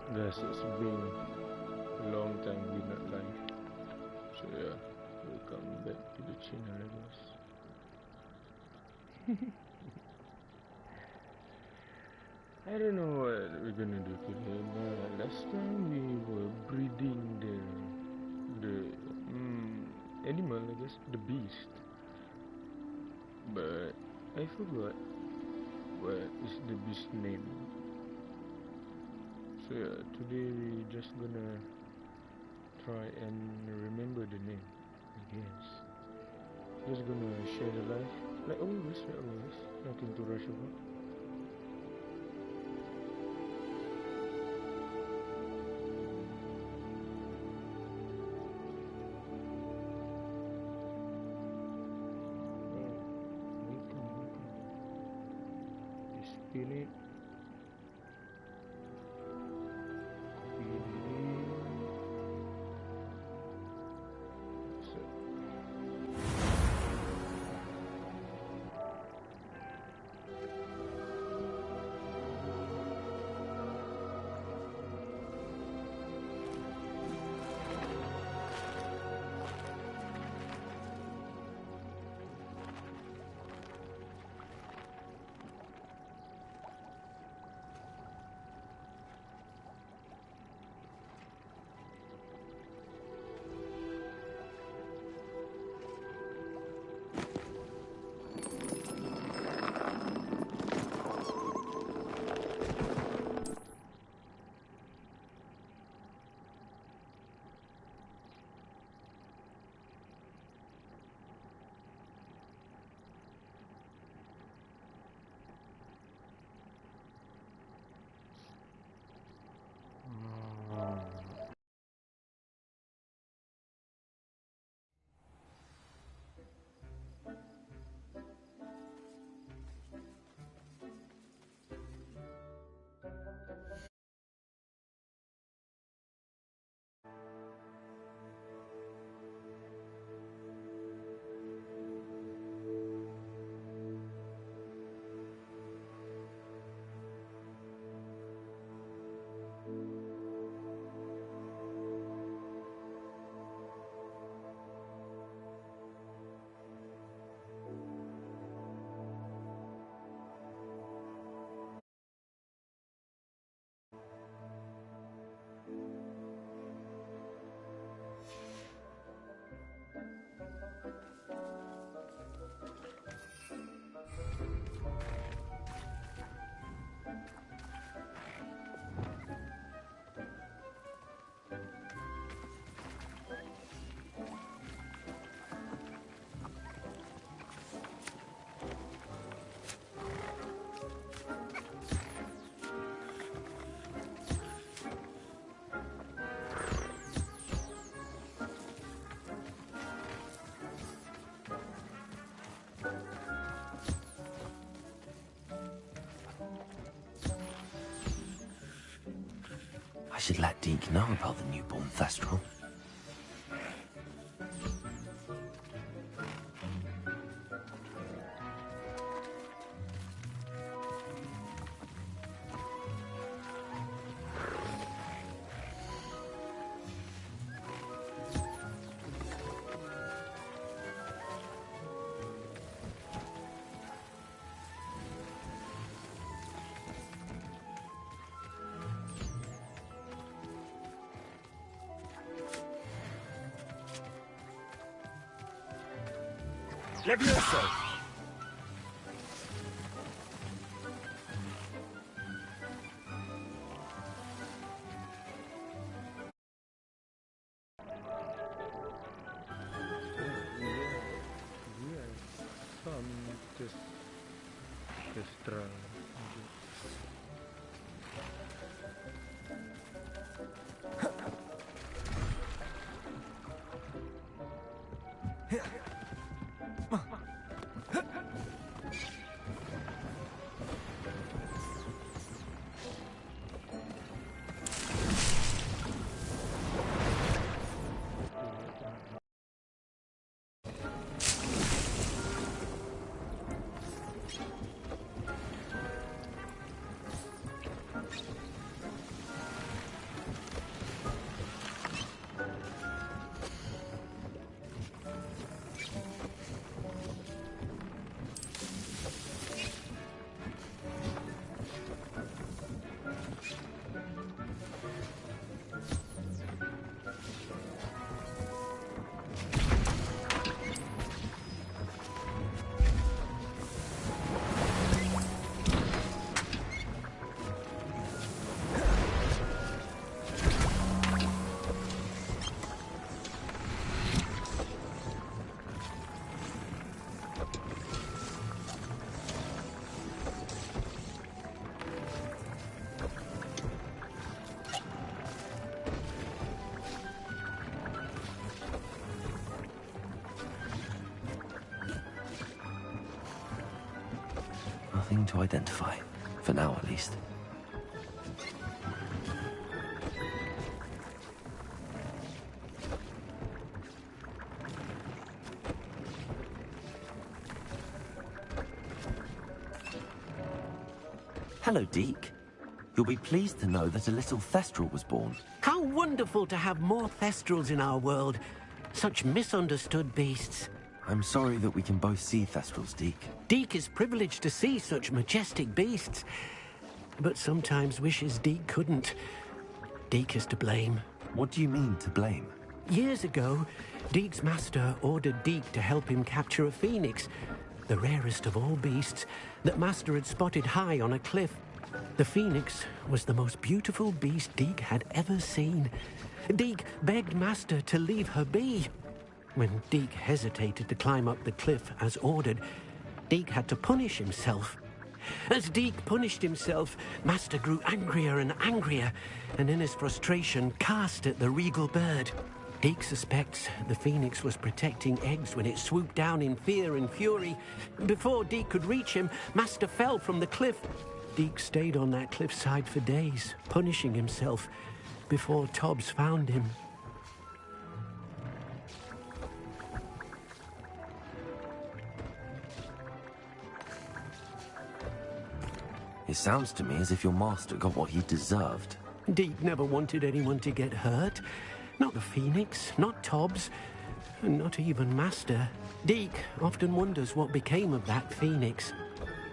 Guys, it's been a long time we not live. So yeah, welcome back to the channel, guys. I don't know what we're gonna do today, but last time we were breeding the animal, I guess, the beast. But I forgot what is the beast name. So yeah, today we just gonna try and remember the name, I guess. Just gonna share the life, like always, nothing to rush about. Spin it. Copy it in. So. I should let Deke know about the newborn Thestral. Levioso! Terang. beginning to identify. For now, at least. Hello, Deke. You'll be pleased to know that a little Thestral was born. How wonderful to have more Thestrals in our world. Such misunderstood beasts. I'm sorry that we can both see Thestrals, Deke. Deke is privileged to see such majestic beasts, but sometimes wishes Deke couldn't. Deke is to blame. What do you mean, to blame? Years ago, Deke's master ordered Deke to help him capture a phoenix, the rarest of all beasts, that master had spotted high on a cliff. The phoenix was the most beautiful beast Deke had ever seen. Deke begged master to leave her be. When Deke hesitated to climb up the cliff as ordered, Deke had to punish himself. As Deke punished himself, master grew angrier and angrier, and in his frustration cast at the regal bird. Deke suspects the phoenix was protecting eggs when it swooped down in fear and fury. Before Deke could reach him, master fell from the cliff. Deke stayed on that cliffside for days, punishing himself, before Tobbs found him. It sounds to me as if your master got what he deserved. Deke never wanted anyone to get hurt. Not the Phoenix, not Tobbs, and not even Master. Deke often wonders what became of that Phoenix.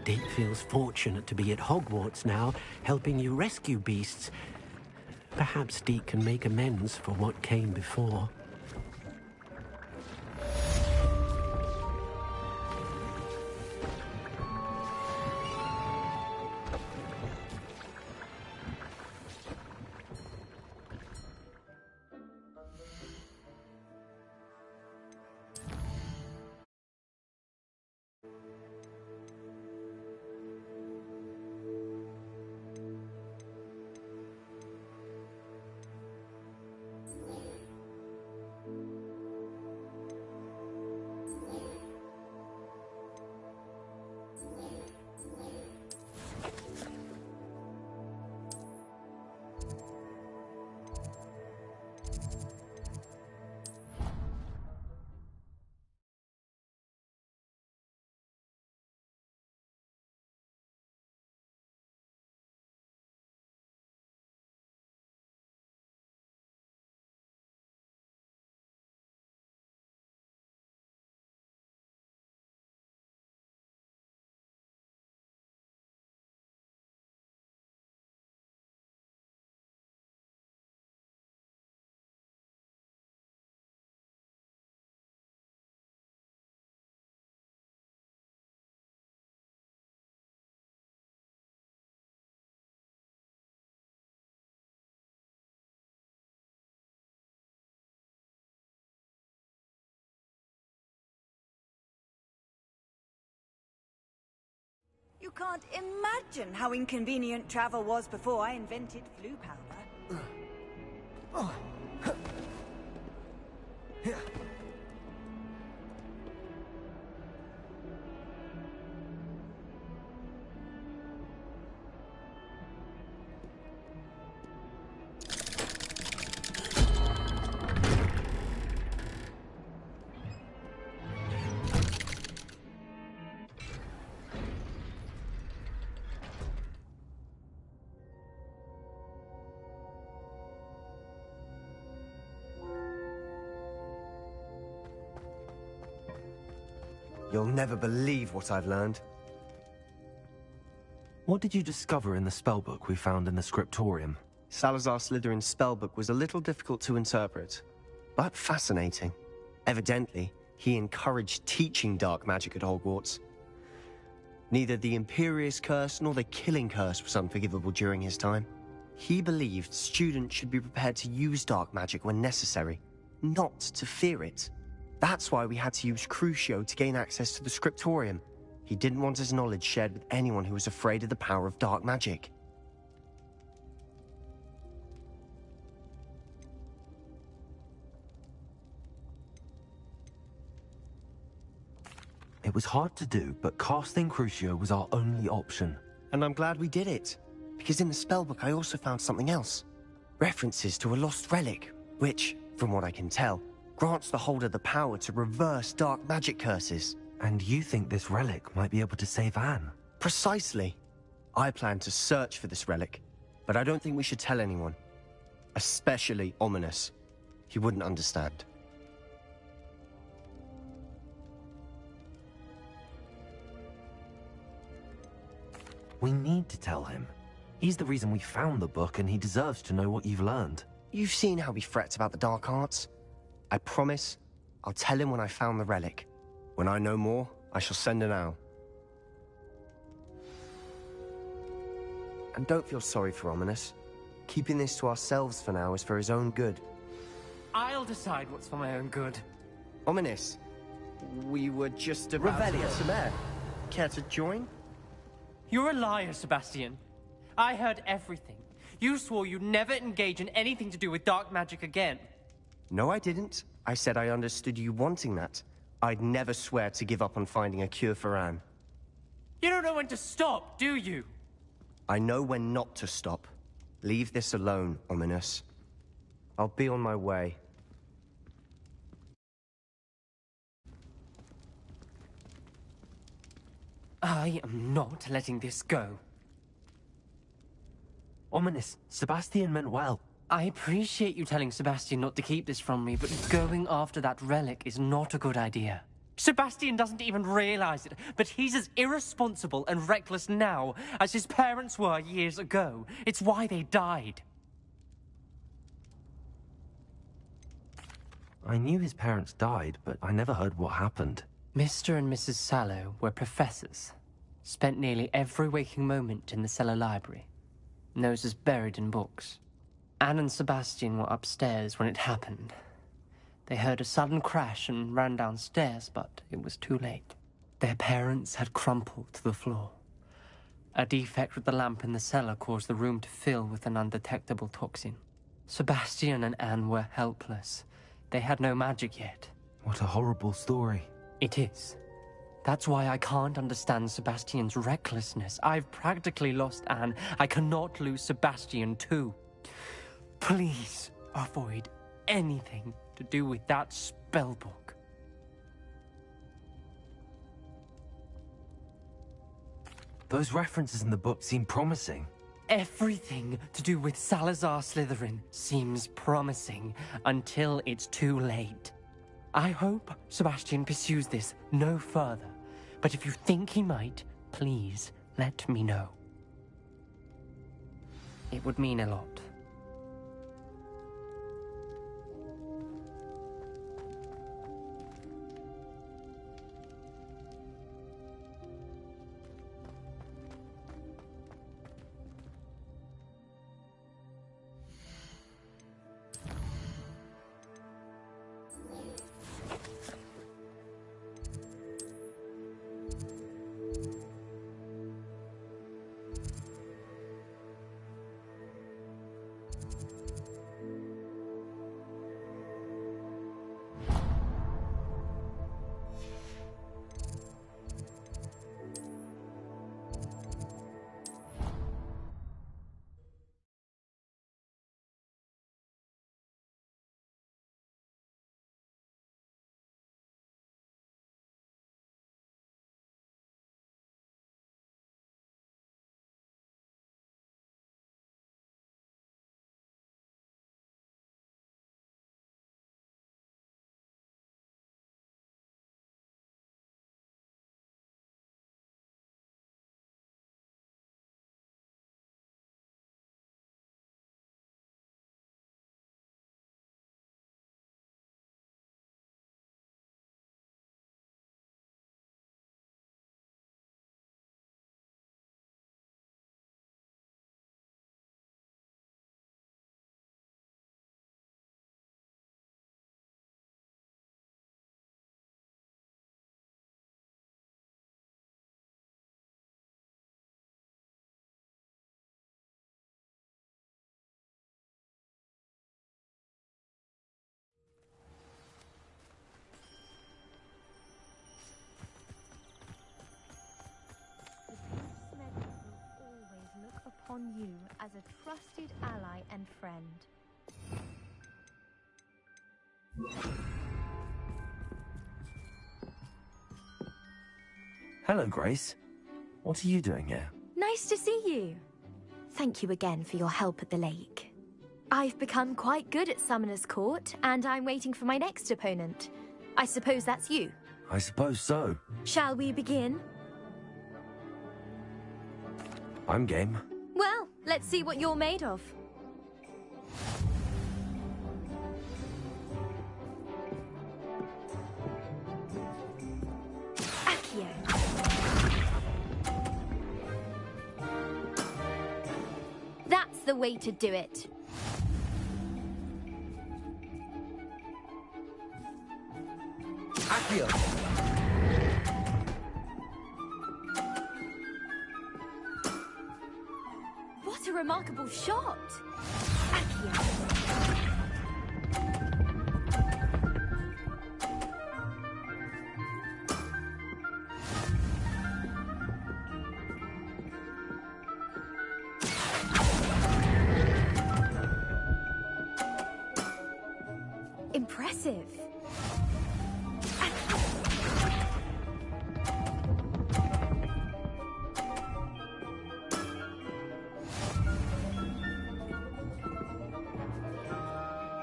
Deke feels fortunate to be at Hogwarts now, helping you rescue beasts. Perhaps Deke can make amends for what came before. You can't imagine how inconvenient travel was before I invented flu powder. You'll never believe what I've learned. What did you discover in the spellbook we found in the scriptorium? Salazar Slytherin's spellbook was a little difficult to interpret, but fascinating. Evidently, he encouraged teaching dark magic at Hogwarts. Neither the Imperious Curse nor the Killing Curse was unforgivable during his time. He believed students should be prepared to use dark magic when necessary, not to fear it. That's why we had to use Crucio to gain access to the scriptorium. He didn't want his knowledge shared with anyone who was afraid of the power of dark magic. It was hard to do, but casting Crucio was our only option. And I'm glad we did it, because in the spellbook I also found something else. References to a lost relic, which, from what I can tell, grants the holder the power to reverse dark magic curses. And you think this relic might be able to save Anne? Precisely. I plan to search for this relic, but I don't think we should tell anyone. Especially Ominous. He wouldn't understand. We need to tell him. He's the reason we found the book, and he deserves to know what you've learned. You've seen how he frets about the dark arts. I promise, I'll tell him when I found the relic. When I know more, I shall send an owl. And don't feel sorry for Ominous. Keeping this to ourselves for now is for his own good. I'll decide what's for my own good. Ominous, we were just about to... Care to join? You're a liar, Sebastian. I heard everything. You swore you'd never engage in anything to do with dark magic again. No, I didn't. I said I understood you wanting that. I'd never swear to give up on finding a cure for Anne. You don't know when to stop, do you? I know when not to stop. Leave this alone, Ominous. I'll be on my way. I am not letting this go. Ominous, Sebastian meant well. I appreciate you telling Sebastian not to keep this from me, but going after that relic is not a good idea. Sebastian doesn't even realize it, but he's as irresponsible and reckless now as his parents were years ago. It's why they died. I knew his parents died, but I never heard what happened. Mr. and Mrs. Sallow were professors. Spent nearly every waking moment in the cellar library. Noses buried in books. Anne and Sebastian were upstairs when it happened. They heard a sudden crash and ran downstairs, but it was too late. Their parents had crumpled to the floor. A defect with the lamp in the cellar caused the room to fill with an undetectable toxin. Sebastian and Anne were helpless. They had no magic yet. What a horrible story. It is. That's why I can't understand Sebastian's recklessness. I've practically lost Anne. I cannot lose Sebastian too. Please avoid anything to do with that spellbook. Those references in the book seem promising. Everything to do with Salazar Slytherin seems promising until it's too late. I hope Sebastian pursues this no further, but if you think he might, please let me know. It would mean a lot. on you as a trusted ally and friend. Hello, Grace. What are you doing here? Nice to see you. Thank you again for your help at the lake. I've become quite good at Summoner's Court, and I'm waiting for my next opponent. I suppose that's you. I suppose so. Shall we begin? I'm game. Well, let's see what you're made of. Accio. That's the way to do it. Accio! What a remarkable shot! Accio. Impressive.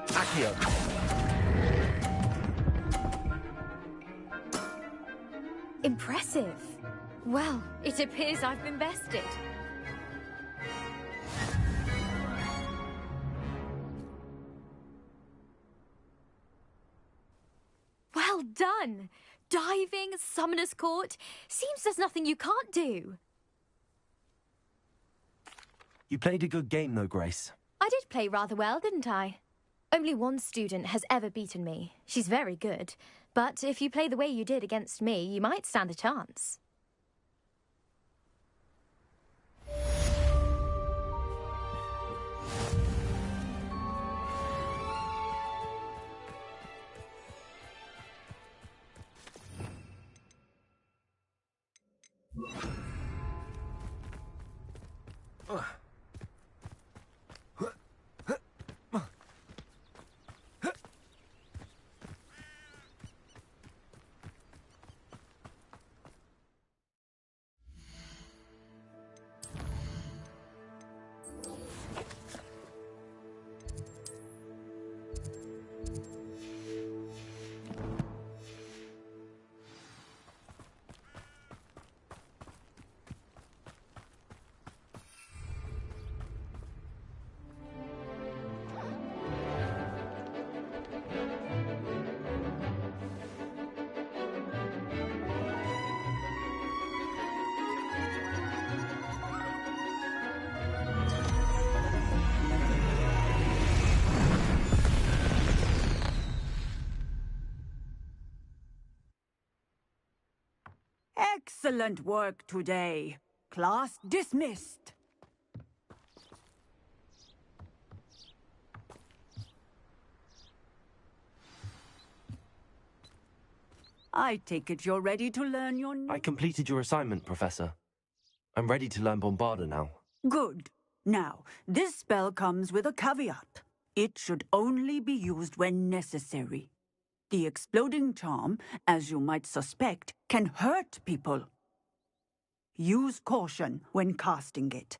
Accio! Impressive. Well, it appears I've been bested. Well done! Diving, Summoner's Court. Seems there's nothing you can't do. You played a good game, though, Grace. I did play rather well, didn't I? Only one student has ever beaten me. She's very good. But if you play the way you did against me, you might stand a chance. Excellent work today. Class dismissed. I take it you're ready to learn your new... I completed your assignment, Professor. I'm ready to learn Bombarda now. Good. Now, this spell comes with a caveat. It should only be used when necessary. The exploding charm, as you might suspect, can hurt people. Use caution when casting it.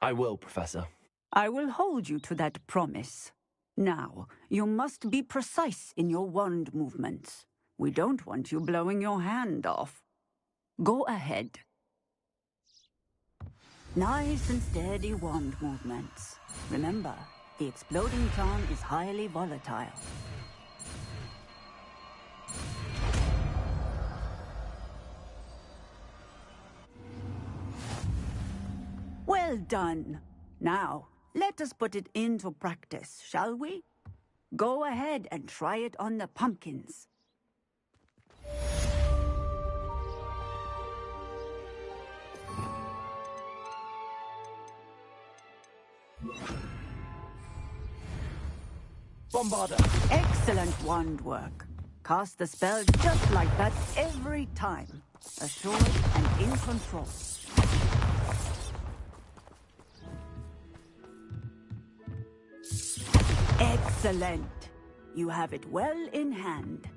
I will, Professor. I will hold you to that promise. Now, you must be precise in your wand movements. We don't want you blowing your hand off. Go ahead. Nice and steady wand movements. Remember, the exploding charm is highly volatile. Well done. Now, let us put it into practice, shall we? Go ahead and try it on the pumpkins. Bombarda! Excellent wand work. Cast the spell just like that every time. assured and in control. Excellent. You have it well in hand.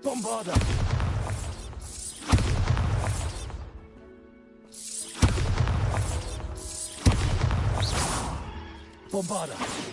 Bombarda! Bombarda!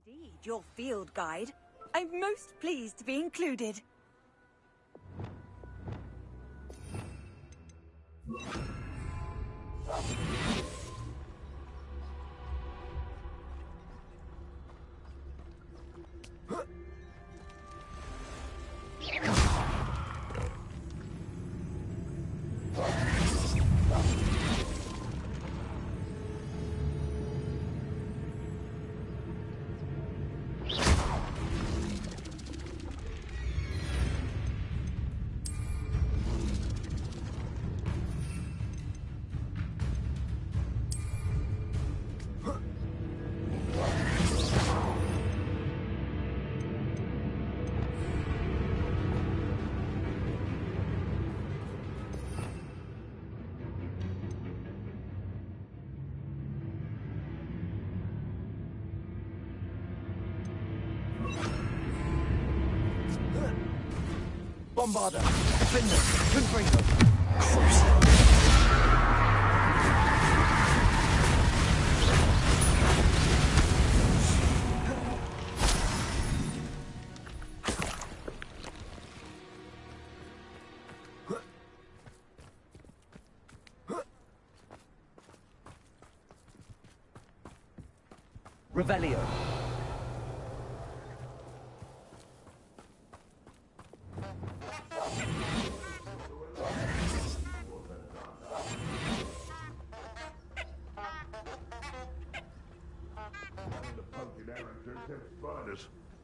Indeed, your field guide. I'm most pleased to be included. Bombarder! Defender! Twin Breaker! Revelio.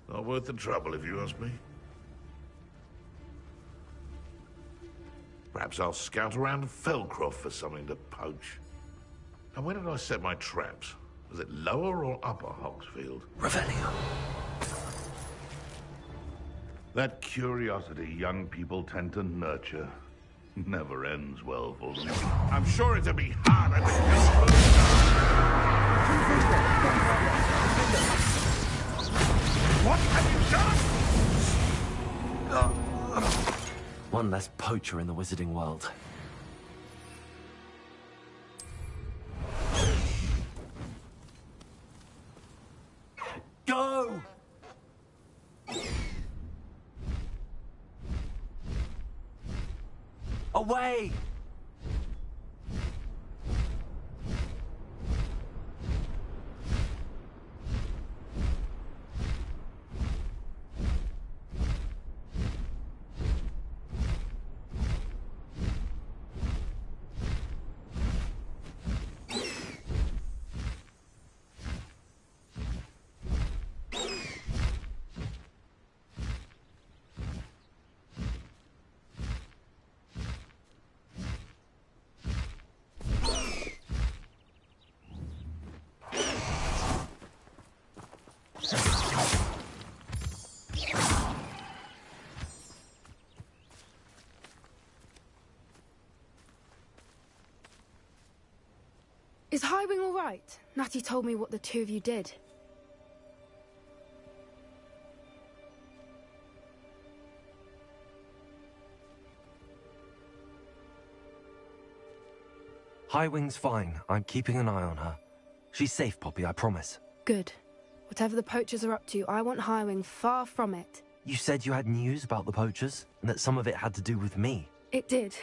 Not worth the trouble, if you ask me. Perhaps I'll scout around Felcroft for something to poach. And where did I set my traps? Was it lower or upper Hogsfield? Revelio. That curiosity young people tend to nurture never ends well for them. I'm sure it'll be harder to kill. What have you done? One less poacher in the wizarding world. Go! Away! Is Highwing all right? Natty told me what the two of you did. Highwing's fine. I'm keeping an eye on her. She's safe, Poppy, I promise. Good. Whatever the poachers are up to, I want Highwing far from it. You said you had news about the poachers, and that some of it had to do with me. It did.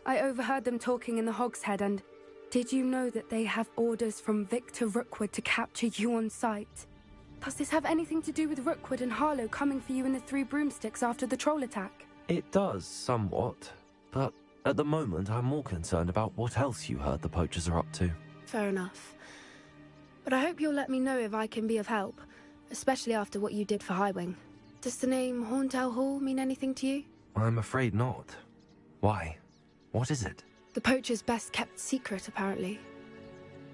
I overheard them talking in the Hogshead, and did you know that they have orders from Victor Rookwood to capture you on sight? Does this have anything to do with Rookwood and Harlow coming for you in the Three Broomsticks after the troll attack? It does, somewhat. But at the moment, I'm more concerned about what else you heard the poachers are up to. Fair enough. But I hope you'll let me know if I can be of help, especially after what you did for Highwing. Does the name Horntail Hall mean anything to you? I'm afraid not. Why? What is it? The poacher's best kept secret, apparently.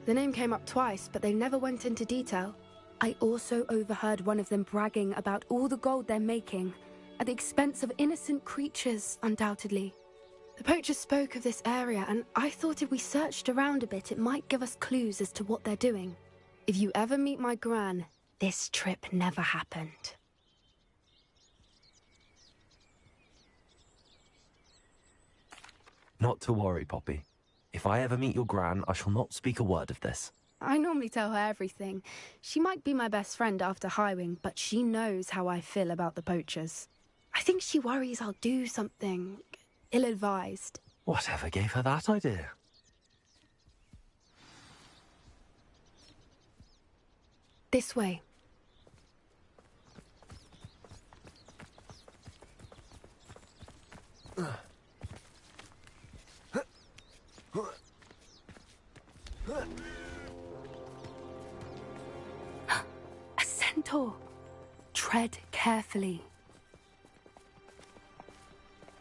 The name came up twice, but they never went into detail. I also overheard one of them bragging about all the gold they're making, at the expense of innocent creatures, undoubtedly. The poacher spoke of this area, and I thought if we searched around a bit, it might give us clues as to what they're doing. If you ever meet my gran, this trip never happened. Not to worry, Poppy. If I ever meet your gran, I shall not speak a word of this. I normally tell her everything. She might be my best friend after Highwing, but she knows how I feel about the poachers. I think she worries I'll do something ill-advised. Whatever gave her that idea? This way. A centaur. Tread carefully.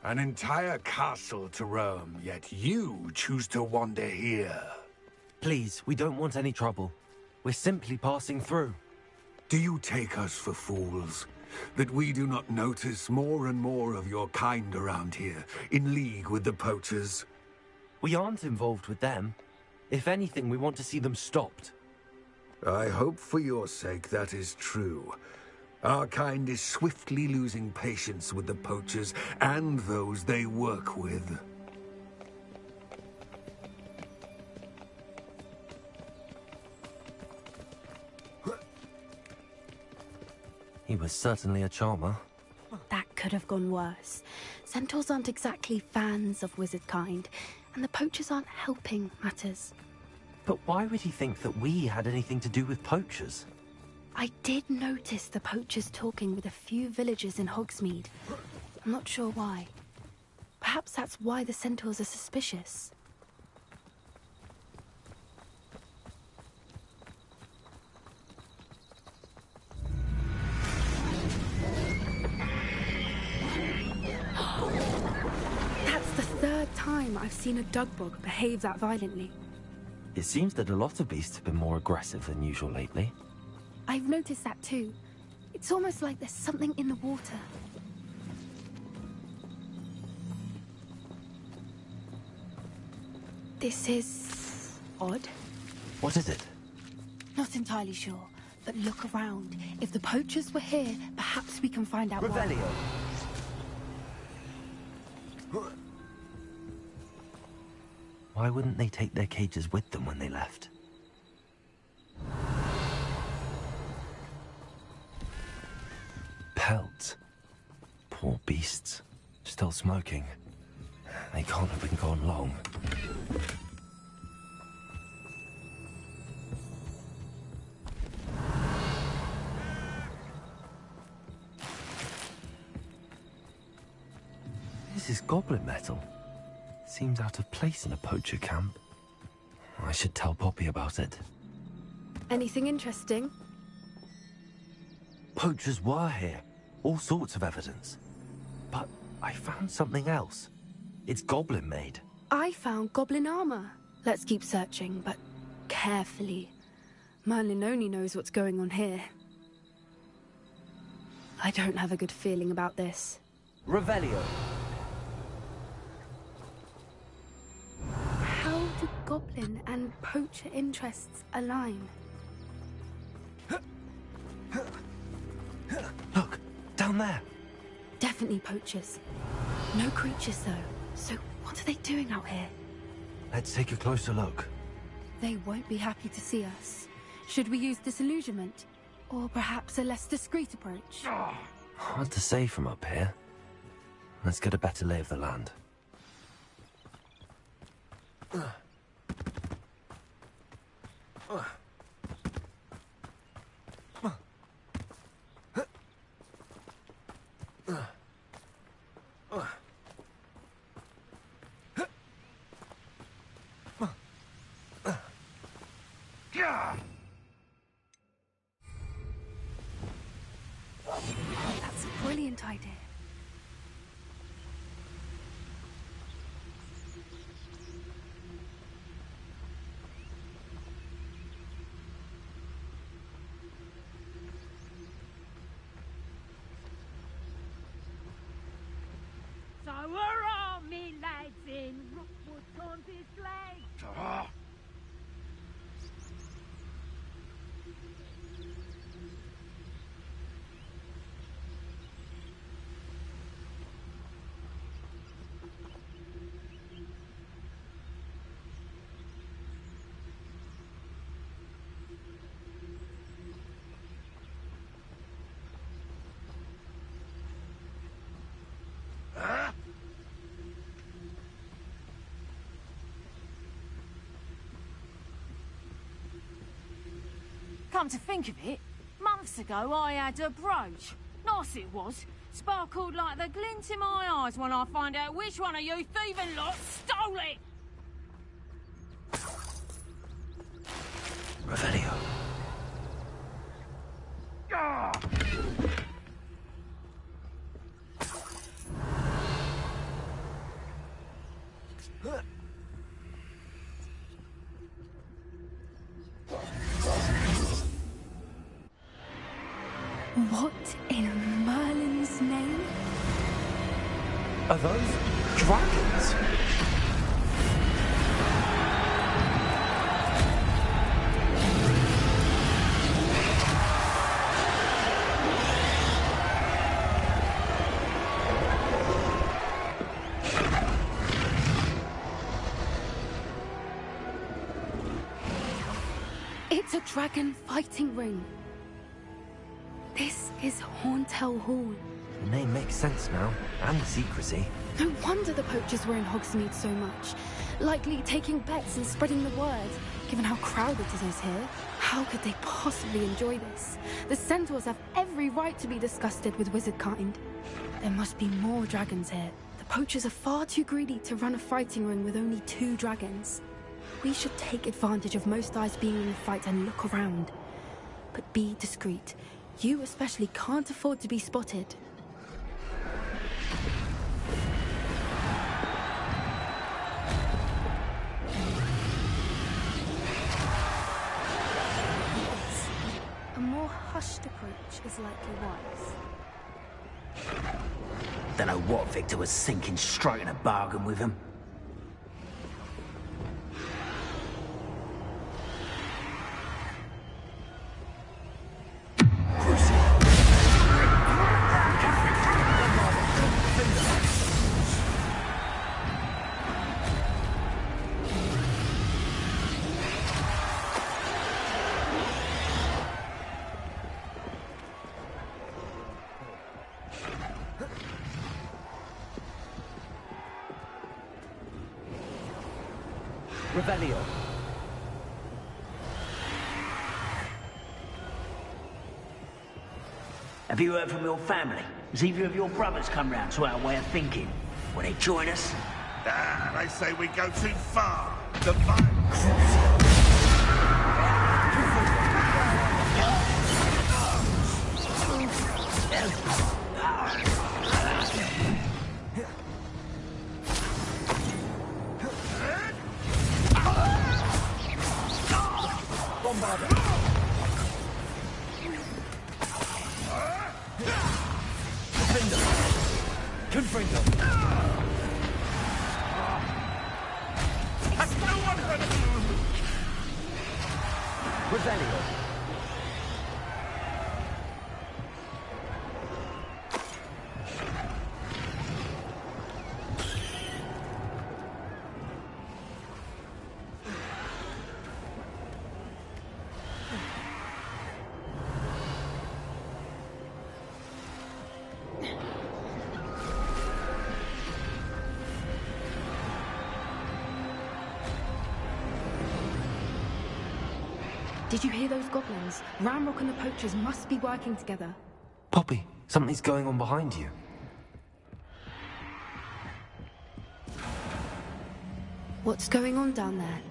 An entire castle to roam, yet you choose to wander here. Please, we don't want any trouble. We're simply passing through. Do you take us for fools? That we do not notice more and more of your kind around here, in league with the poachers? We aren't involved with them. If anything, we want to see them stopped. I hope for your sake that is true. Our kind is swiftly losing patience with the poachers and those they work with. He was certainly a charmer. That could have gone worse. Centaurs aren't exactly fans of wizard kind, and the poachers aren't helping matters. But why would he think that we had anything to do with poachers? I did notice the poachers talking with a few villagers in Hogsmeade. I'm not sure why. Perhaps that's why the centaurs are suspicious. That's the third time I've seen a dugbog behave that violently. It seems that a lot of beasts have been more aggressive than usual lately. I've noticed that too. It's almost like there's something in the water. This is odd. What is it? Not entirely sure, but look around. If the poachers were here, perhaps we can find out why. Why wouldn't they take their cages with them when they left? Pelts. Poor beasts. Still smoking. They can't have been gone long. This is goblin metal. Seems out of place in a poacher camp. I should tell Poppy about it. Anything interesting? Poachers were here. All sorts of evidence. But I found something else. It's goblin-made. I found goblin armor. Let's keep searching, but carefully. Merlin only knows what's going on here. I don't have a good feeling about this. Revelio. How do goblin and poacher interests align? Look, down there. Definitely poachers. No creatures, though. So what are they doing out here? Let's take a closer look. They won't be happy to see us. Should we use disillusionment? Or perhaps a less discreet approach? Hard to say from up here. Let's get a better lay of the land. That's a brilliant idea. So we're all me lads in Rookwood on this leg. Come to think of it, months ago I had a brooch. Nice it was. Sparkled like the glint in my eyes when I find out which one of you thieving lot stole it! Revelio. What in Merlin's name? Are those dragons? It's a dragon fighting ring. This is Horntail Hall. The name makes sense now, and the secrecy. No wonder the poachers were in Hogsmeade so much. Likely taking bets and spreading the word, given how crowded it is here. How could they possibly enjoy this? The centaurs have every right to be disgusted with wizard kind. There must be more dragons here. The poachers are far too greedy to run a fighting ring with only 2 dragons. We should take advantage of most eyes being in the fight and look around. But be discreet. You especially can't afford to be spotted. A more hushed approach is likely wise. Don't know what Victor was thinking, striking a bargain with him. Revelio. Have you heard from your family? Has either of your brothers come round to our way of thinking? Will they join us? Ah, they say we go too far. The Did you hear those goblins? Ramrock and the poachers must be working together. Poppy, something's going on behind you. What's going on down there?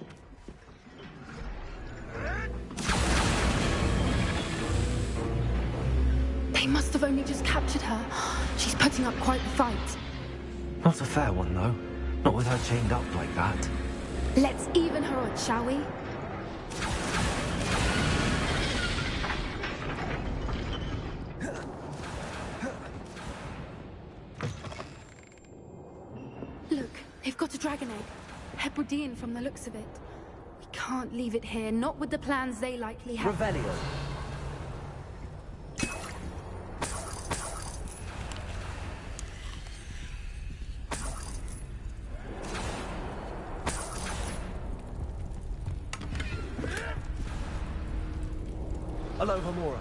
They must have only just captured her. She's putting up quite the fight. Not a fair one, though. Not with her chained up like that. Let's even her odds, shall we? Look, they've got a dragon egg. Hebridean from the looks of it. We can't leave it here, not with the plans they likely have. Revelio. Aloha Mora.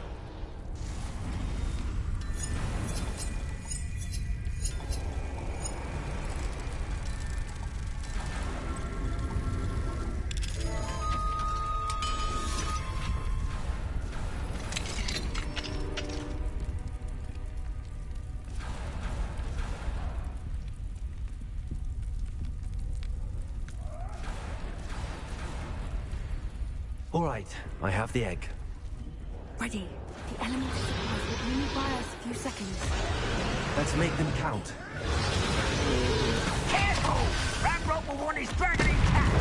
All right, I have the egg. Ready. The elemental supplies will only buy us a few seconds. Let's make them count. Careful! Ramrock will want his dragon in cat!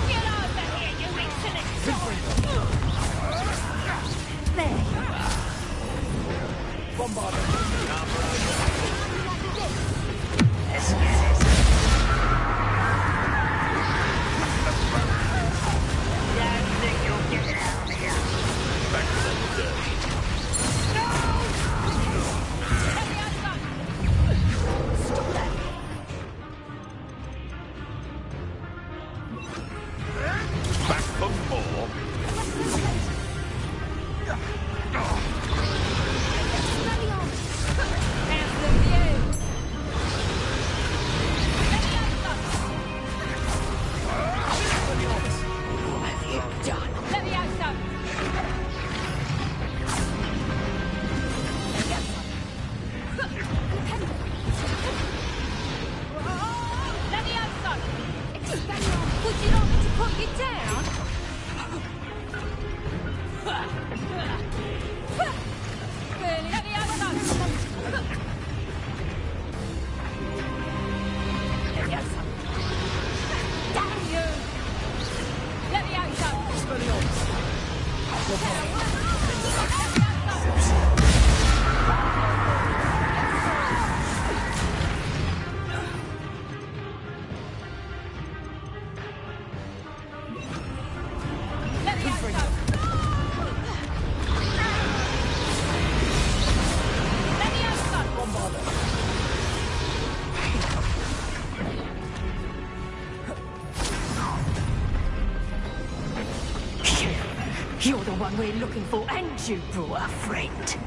Get over here, you insolent dog! There! Bombard. Don't think you'll get it out of here. Back to the dead. You're the one we're looking for, and you brought a friend.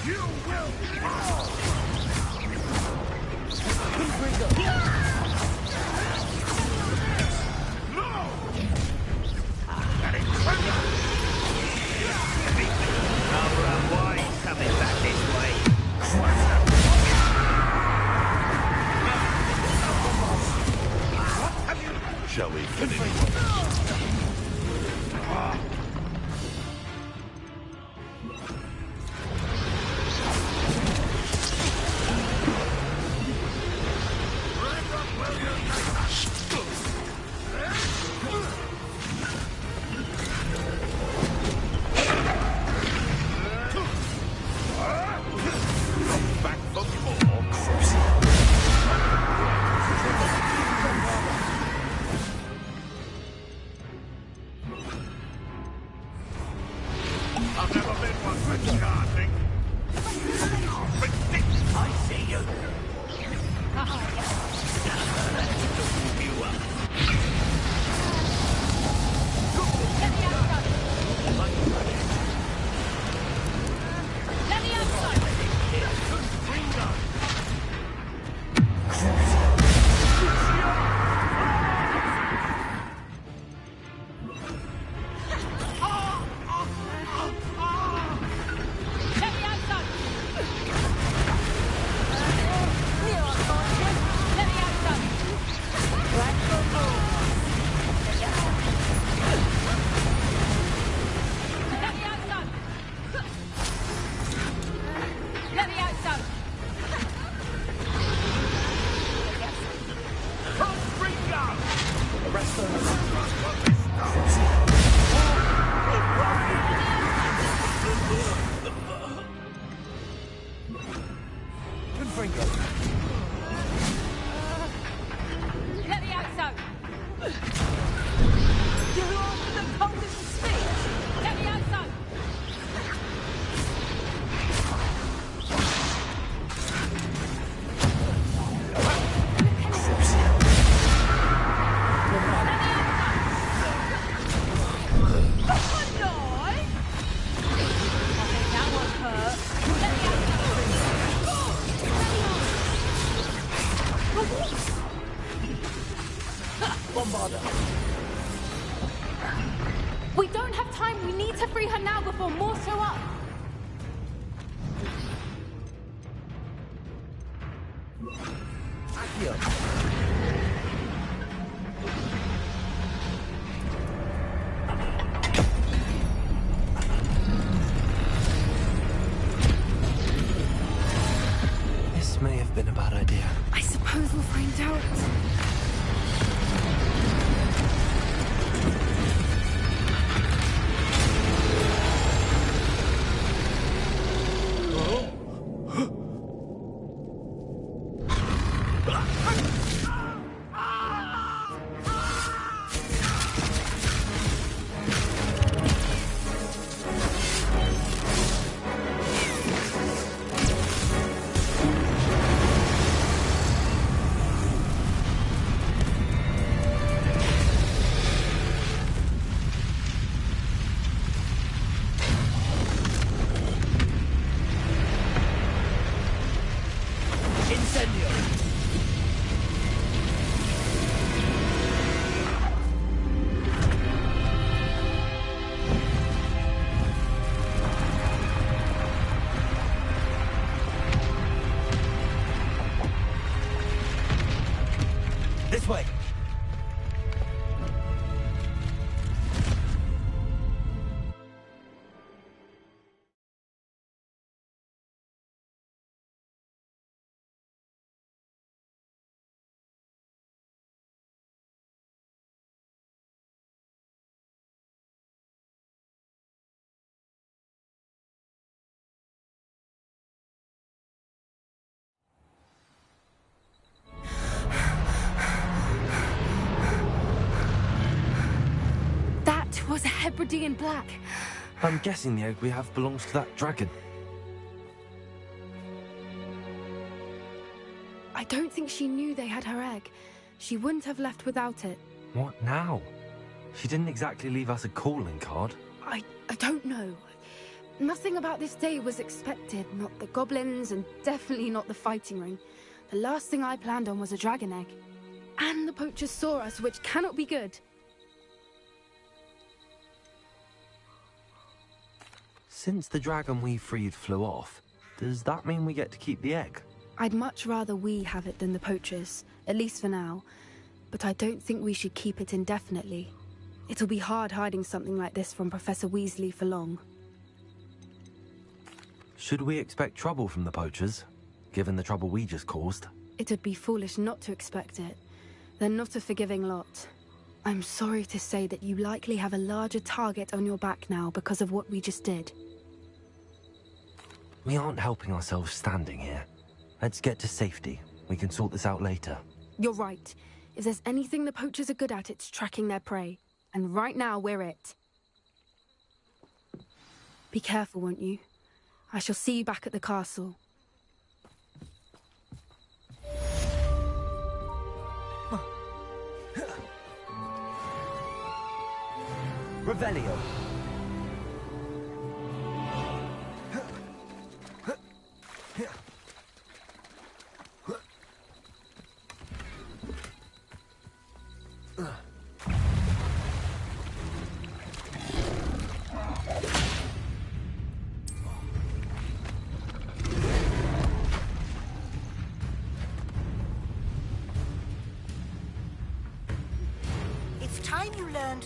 You will fall! No! Why is coming back this way? Shall we finish? Back for more. I've never been one for charging. I see you. Let me outside! Let me out, so. You're all the coldest speech. Let me out, so. We don't have time. We need to free her now before more show up. This may have been a bad idea. I suppose we'll find out. This way. was a Hebridean black. I'm guessing the egg we have belongs to that dragon. I don't think she knew they had her egg. She wouldn't have left without it. What now? She didn't exactly leave us a calling card. I don't know. Nothing about this day was expected. Not the goblins, and definitely not the fighting ring. The last thing I planned on was a dragon egg. And the poachers saw us, which cannot be good. Since the dragon we freed flew off, does that mean we get to keep the egg? I'd much rather we have it than the poachers, at least for now. But I don't think we should keep it indefinitely. It'll be hard hiding something like this from Professor Weasley for long. Should we expect trouble from the poachers, given the trouble we just caused? It'd be foolish not to expect it. They're not a forgiving lot. I'm sorry to say that you likely have a larger target on your back now because of what we just did. We aren't helping ourselves standing here. Let's get to safety. We can sort this out later. You're right. If there's anything the poachers are good at, it's tracking their prey. And right now, we're it. Be careful, won't you? I shall see you back at the castle. Revelio.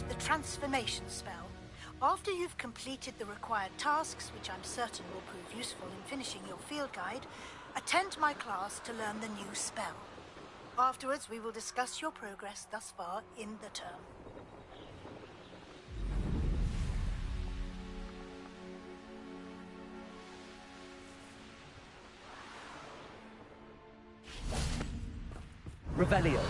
The transformation spell. After you've completed the required tasks, which I'm certain will prove useful in finishing your field guide, attend my class to learn the new spell. Afterwards, we will discuss your progress thus far in the term. Revelio.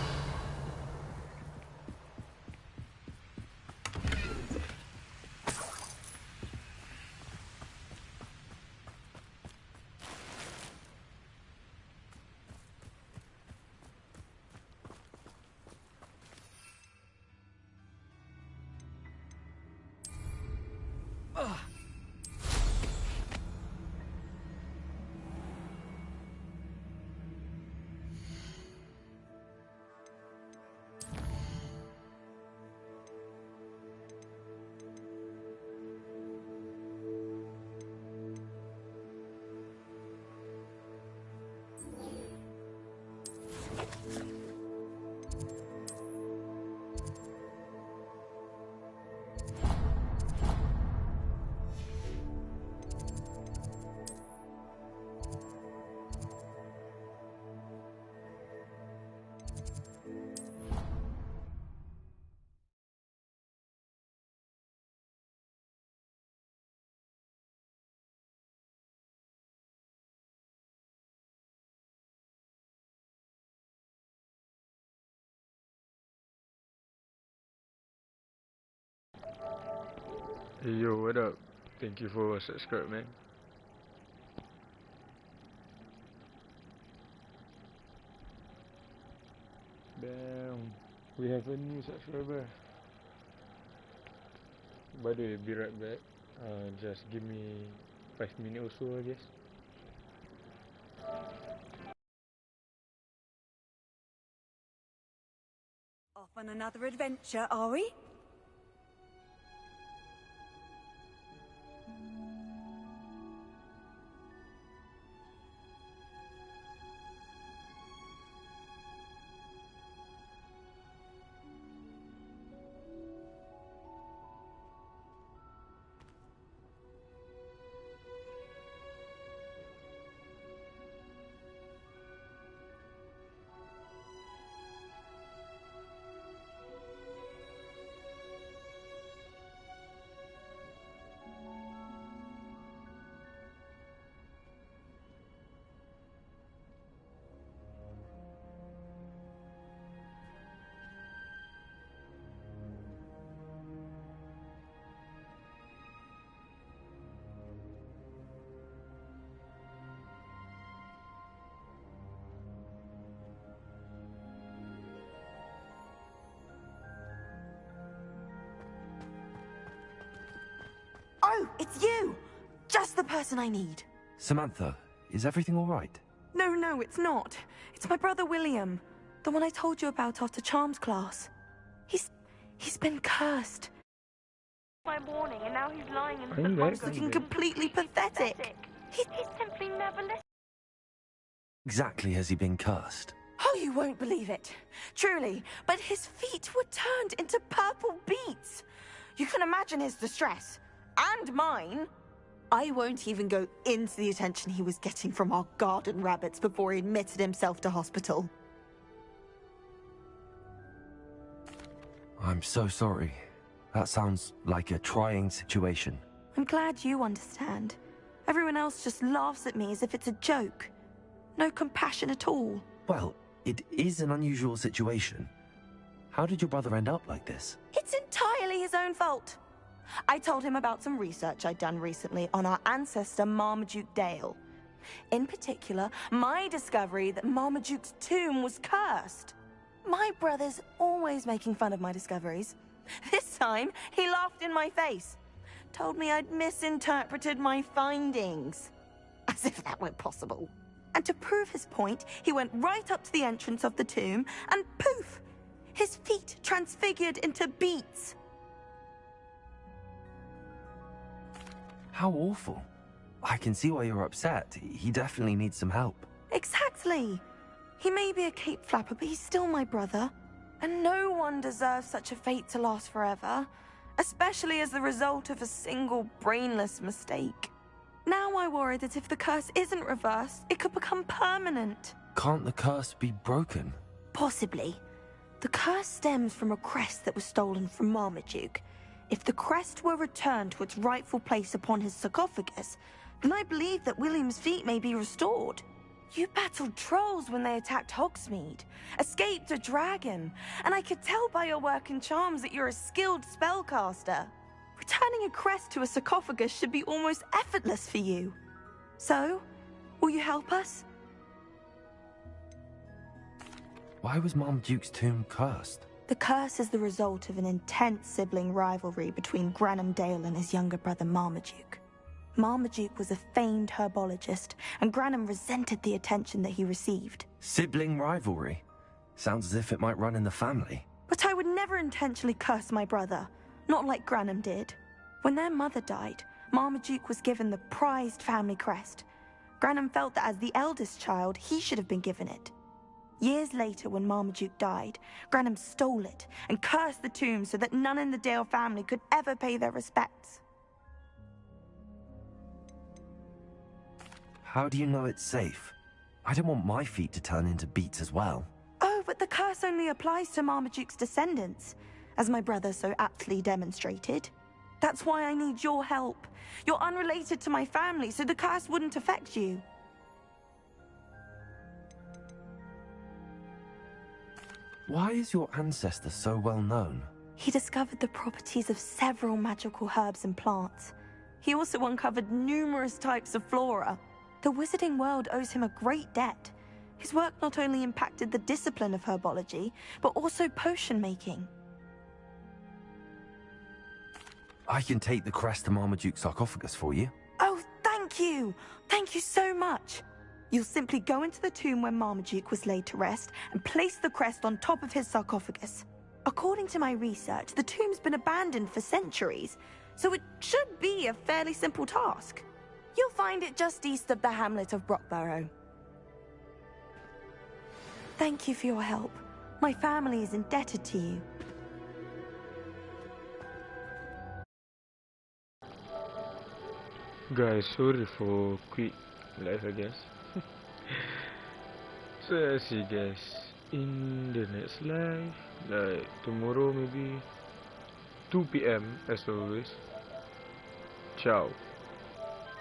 Hey yo, what up? Thank you for subscribe, man. Damn, we have a new subscriber. By the way, be right back. Just give me 5 minutes or so, I guess. Off on another adventure, are we? No, it's you! Just the person I need. Samantha, is everything all right? No, it's not. It's my brother William. The one I told you about after Charms class. He's been cursed. My morning, and now he's lying in the box looking completely pathetic. He simply never listened. Exactly has he been cursed? Oh, you won't believe it. Truly, but his feet were turned into purple beets. You can imagine his distress. And mine. I won't even go into the attention he was getting from our garden rabbits before he admitted himself to hospital. I'm so sorry. That sounds like a trying situation. I'm glad you understand. Everyone else just laughs at me as if it's a joke. No compassion at all. Well, it is an unusual situation. How did your brother end up like this? It's entirely his own fault. I told him about some research I'd done recently on our ancestor Marmaduke Dale. In particular, my discovery that Marmaduke's tomb was cursed. My brother's always making fun of my discoveries. This time, he laughed in my face. Told me I'd misinterpreted my findings. As if that were possible. And to prove his point, he went right up to the entrance of the tomb and poof! His feet transfigured into beets. How awful. I can see why you're upset. He definitely needs some help. Exactly. He may be a cape flapper, but he's still my brother. And no one deserves such a fate to last forever, especially as the result of a single brainless mistake. Now I worry that if the curse isn't reversed, it could become permanent. Can't the curse be broken? Possibly. The curse stems from a crest that was stolen from Marmaduke. If the crest were returned to its rightful place upon his sarcophagus, then I believe that William's feet may be restored. You battled trolls when they attacked Hogsmeade, escaped a dragon, and I could tell by your work in charms that you're a skilled spellcaster. Returning a crest to a sarcophagus should be almost effortless for you. So, will you help us? Why was Marmaduke's tomb cursed? The curse is the result of an intense sibling rivalry between Granham Dale and his younger brother Marmaduke. Marmaduke was a famed herbologist, and Granham resented the attention that he received. Sibling rivalry? Sounds as if it might run in the family. But I would never intentionally curse my brother, not like Granham did. When their mother died, Marmaduke was given the prized family crest. Granham felt that as the eldest child, he should have been given it. Years later, when Marmaduke died, Granham stole it and cursed the tomb so that none in the Dale family could ever pay their respects. How do you know it's safe? I don't want my feet to turn into beets as well. Oh, but the curse only applies to Marmaduke's descendants, as my brother so aptly demonstrated. That's why I need your help. You're unrelated to my family, so the curse wouldn't affect you. Why is your ancestor so well known? He discovered the properties of several magical herbs and plants. He also uncovered numerous types of flora. The wizarding world owes him a great debt. His work not only impacted the discipline of herbology, but also potion making. I can take the crest to Marmaduke's sarcophagus for you. Oh, thank you! Thank you so much! You'll simply go into the tomb where Marmaduke was laid to rest and place the crest on top of his sarcophagus. According to my research, the tomb's been abandoned for centuries, so it should be a fairly simple task. You'll find it just east of the hamlet of Brockborough. Thank you for your help. My family is indebted to you. Guys, sorry for quick live, I guess. So I'll see you guys in the next live, like tomorrow maybe 2 PM as always. Ciao.